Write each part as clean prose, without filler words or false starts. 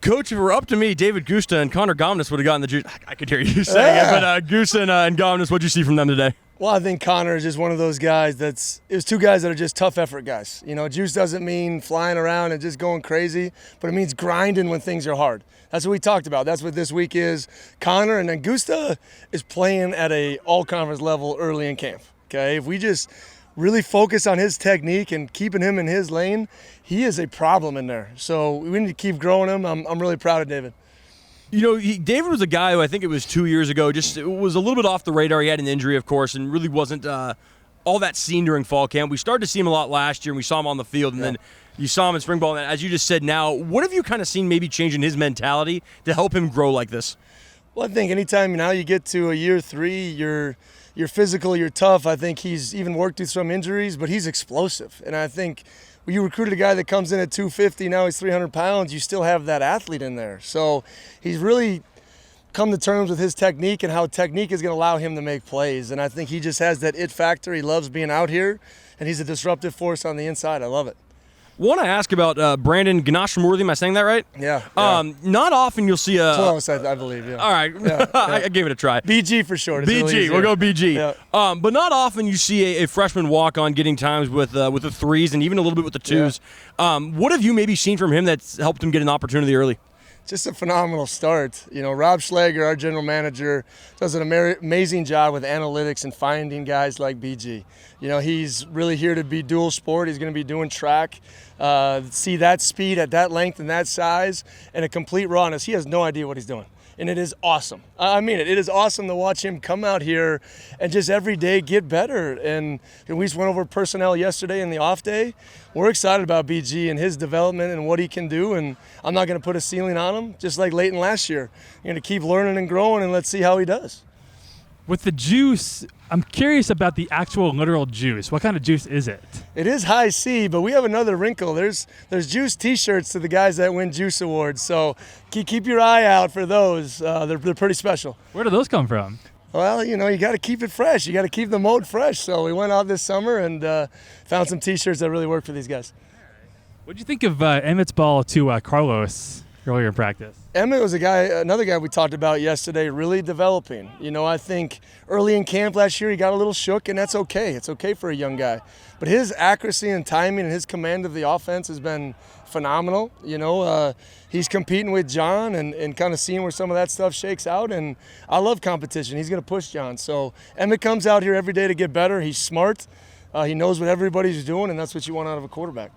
Coach, if it were up to me, David Gusta and Connor Gomnis would have gotten the juice. I could hear you saying it, but Gusta and Gomnis, what'd you see from them today? Well, I think Connor is just one of those guys it was two guys that are just tough effort guys. You know, juice doesn't mean flying around and just going crazy, but it means grinding when things are hard. That's what we talked about. That's what this week is. Connor, and then Gusta is playing at a all-conference level early in camp. Okay, if we just really focus on his technique and keeping him in his lane, he is a problem in there. So we need to keep growing him. I'm really proud of David. You know, David was a guy who I think it was 2 years ago, just was a little bit off the radar. He had an injury, of course, and really wasn't all that seen during fall camp. We started to see him a lot last year, and we saw him on the field, and then you saw him in spring ball. And as you just said now, what have you kind of seen maybe change in his mentality to help him grow like this? Well, I think anytime now you get to a year 3, you're physical, you're tough. I think he's even worked through some injuries, but he's explosive. And I think when you recruited a guy that comes in at 250, now he's 300 pounds, you still have that athlete in there. So he's really come to terms with his technique and how technique is going to allow him to make plays. And I think he just has that it factor. He loves being out here, and he's a disruptive force on the inside. I love it. Want to ask about Brandon Gnashworthy. Am I saying that right? Yeah. Not often you'll see a. Close, I believe. Yeah. All right. Yeah. I gave it a try. BG for short. BG. We'll go BG. Yeah. But not often you see a freshman walk on getting times with the threes and even a little bit with the twos. Yeah. What have you maybe seen from him that's helped him get an opportunity early? Just a phenomenal start. You know, Rob Schlager, our general manager, does an amazing job with analytics and finding guys like BG. You know, he's really here to be dual sport. He's going to be doing track. See that speed at that length and that size and a complete rawness. He has no idea what he's doing. And it is awesome. I mean it. It is awesome to watch him come out here and just every day get better. And we just went over personnel yesterday in the off day. We're excited about BG and his development and what he can do. And I'm not going to put a ceiling on him, just like Leighton last year. You're going to keep learning and growing, and let's see how he does. With the juice, I'm curious about the actual literal juice. What kind of juice is it? It is high C, but we have another wrinkle. There's juice T-shirts to the guys that win juice awards, so keep your eye out for those. They're pretty special. Where do those come from? Well, you know, you got to keep it fresh. You got to keep the mode fresh. So we went out this summer and found some T-shirts that really work for these guys. What did you think of Emmett's ball to Carlos earlier in practice? Emmett was another guy we talked about yesterday, really developing. You know, I think early in camp last year he got a little shook, and that's okay. It's okay for a young guy. But his accuracy and timing and his command of the offense has been phenomenal. You know, he's competing with John and kind of seeing where some of that stuff shakes out, and I love competition. He's going to push John. So Emmett comes out here every day to get better. He's smart. He knows what everybody's doing, and that's what you want out of a quarterback.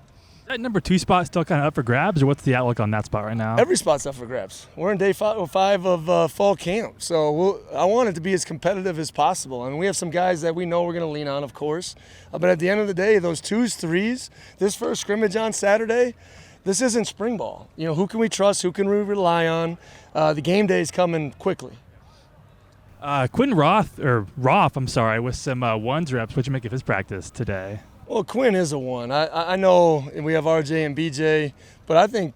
That number 2 spot still kind of up for grabs, or what's the outlook on that spot right now? Every spot's up for grabs. We're in day 5 of fall camp, so I want it to be as competitive as possible. I mean, we have some guys that we know we're going to lean on, of course, but at the end of the day, those 2s, 3s, this first scrimmage on Saturday, this isn't spring ball. You know, who can we trust? Who can we rely on? The game day is coming quickly. Quinn Roth, with some ones reps. What'd you make of his practice today? Well, Quinn is a 1. I know we have RJ and BJ, but I think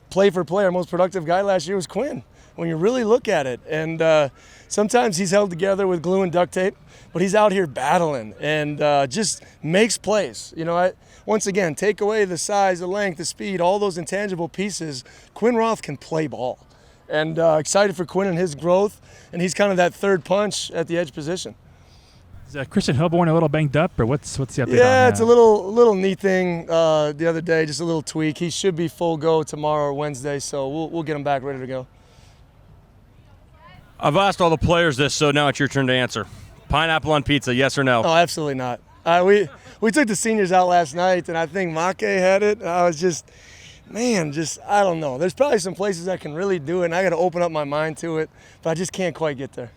play for play, our most productive guy last year was Quinn, when you really look at it. And sometimes he's held together with glue and duct tape, but he's out here battling and just makes plays. You know, once again, take away the size, the length, the speed, all those intangible pieces, Quinn Roth can play ball. And excited for Quinn and his growth, and he's kind of that third punch at the edge position. Is Christian Hilborn a little banged up, or what's the update on that? Yeah, it's a little knee thing the other day, just a little tweak. He should be full go tomorrow or Wednesday, so we'll get him back ready to go. I've asked all the players this, so now it's your turn to answer. Pineapple on pizza, yes or no? Oh, absolutely not. We took the seniors out last night, and I think Make had it. I was just I don't know. There's probably some places I can really do it, and I got to open up my mind to it, but I just can't quite get there.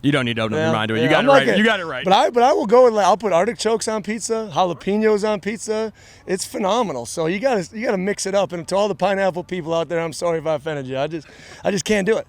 You don't need to open up your mind to it. You got it right. You got it right. But I will go with, I'll put artichokes on pizza, jalapenos on pizza. It's phenomenal. So you gotta mix it up. And to all the pineapple people out there, I'm sorry if I offended you. I just can't do it.